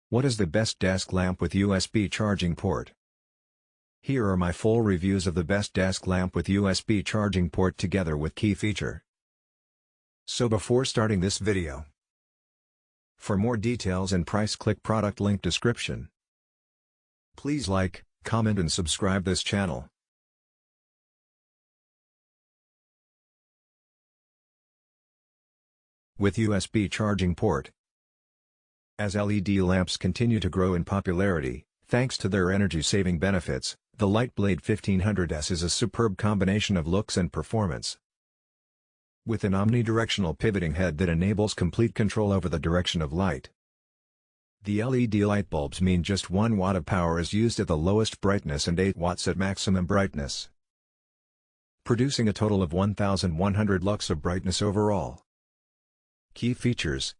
What is the best desk lamp with USB charging port? Here are my full reviews of the best desk lamp with USB charging port together with key feature. So before starting this video, for more details and price click product link description. Please like, comment and subscribe this channel. With USB charging port. As LED lamps continue to grow in popularity, thanks to their energy-saving benefits, the Lightblade 1500S is a superb combination of looks and performance. With an omnidirectional pivoting head that enables complete control over the direction of light. The LED light bulbs mean just 1 watt of power is used at the lowest brightness and 8 watts at maximum brightness, producing a total of 1100 lux of brightness overall. Key features.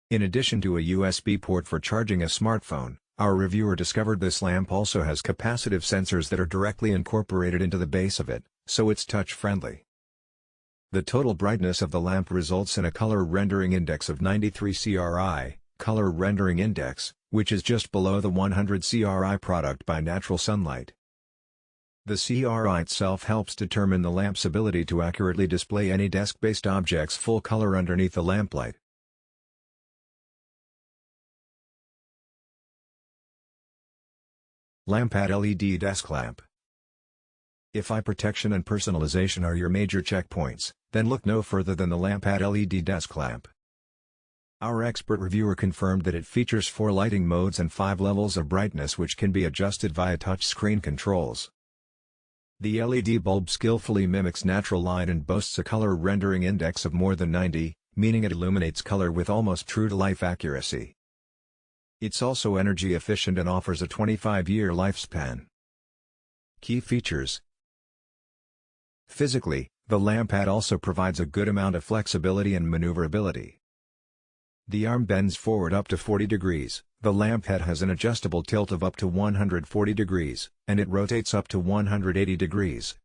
In addition to a USB port for charging a smartphone, our reviewer discovered this lamp also has capacitive sensors that are directly incorporated into the base of it, so it's touch-friendly. The total brightness of the lamp results in a color rendering index of 93 CRI, color rendering index, which is just below the 100 CRI product by natural sunlight. The CRI itself helps determine the lamp's ability to accurately display any desk-based object's full color underneath the lamplight. Lampat LED Desk Lamp. If eye protection and personalization are your major checkpoints, then look no further than the Lampat LED Desk Lamp. Our expert reviewer confirmed that it features 4 lighting modes and 5 levels of brightness which can be adjusted via touchscreen controls. The LED bulb skillfully mimics natural light and boasts a color rendering index of more than 90, meaning it illuminates color with almost true-to-life accuracy. It's also energy efficient and offers a 25-year lifespan. Key features. Physically, the Lampat also provides a good amount of flexibility and maneuverability. The arm bends forward up to 40 degrees, the lamp head has an adjustable tilt of up to 140 degrees, and it rotates up to 180 degrees.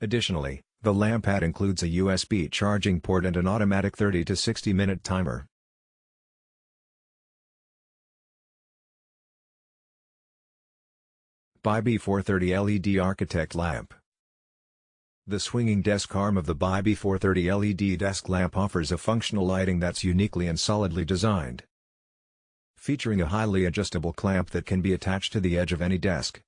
Additionally, the Lampat includes a USB charging port and an automatic 30 to 60 minute timer. BenQ LED Architect Lamp. The swinging desk arm of the BenQ LED desk lamp offers a functional lighting that's uniquely and solidly designed. Featuring a highly adjustable clamp that can be attached to the edge of any desk.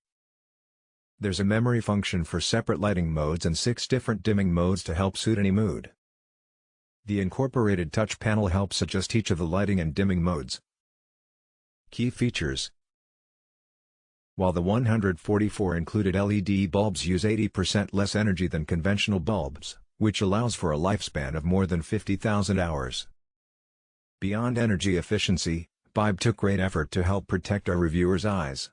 There's a memory function for separate lighting modes and 6 different dimming modes to help suit any mood. The incorporated touch panel helps adjust each of the lighting and dimming modes. Key features. While the 144 included LED bulbs use 80% less energy than conventional bulbs, which allows for a lifespan of more than 50,000 hours. Beyond energy efficiency, BenQ took great effort to help protect our reviewers' eyes.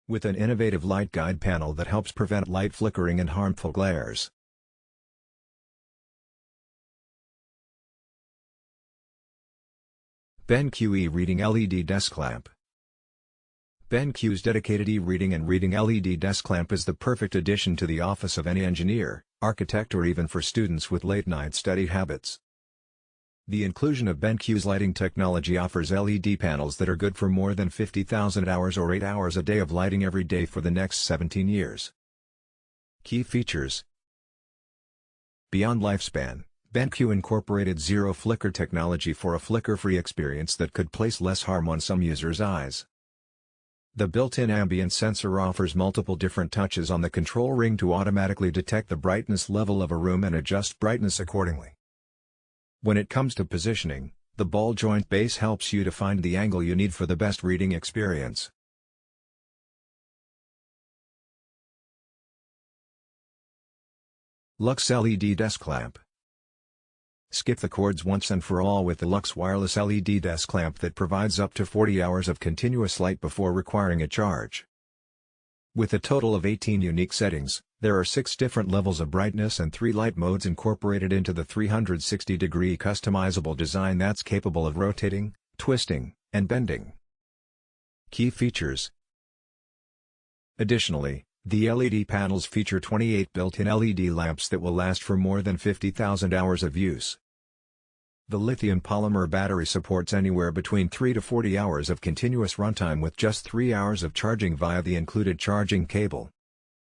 With an innovative light guide panel that helps prevent light flickering and harmful glares. BenQ e-reading LED Desk Lamp. BenQ's dedicated e-reading and reading LED desk lamp is the perfect addition to the office of any engineer, architect or even for students with late-night study habits. The inclusion of BenQ's lighting technology offers LED panels that are good for more than 50,000 hours or 8 hours a day of lighting every day for the next 17 years. Key features. Beyond lifespan, BenQ incorporated zero flicker technology for a flicker-free experience that could place less harm on some users' eyes. The built-in ambient sensor offers multiple different touches on the control ring to automatically detect the brightness level of a room and adjust brightness accordingly. When it comes to positioning, the ball joint base helps you to find the angle you need for the best reading experience. Luxe LED Desk Lamp. Skip the cords once and for all with the Luxe wireless LED desk lamp that provides up to 40 hours of continuous light before requiring a charge. With a total of 18 unique settings, there are 6 different levels of brightness and 3 light modes incorporated into the 360-degree customizable design that's capable of rotating, twisting, and bending. Key features. Additionally, the LED panels feature 28 built-in LED lamps that will last for more than 50,000 hours of use. The lithium polymer battery supports anywhere between 3 to 40 hours of continuous runtime with just 3 hours of charging via the included charging cable.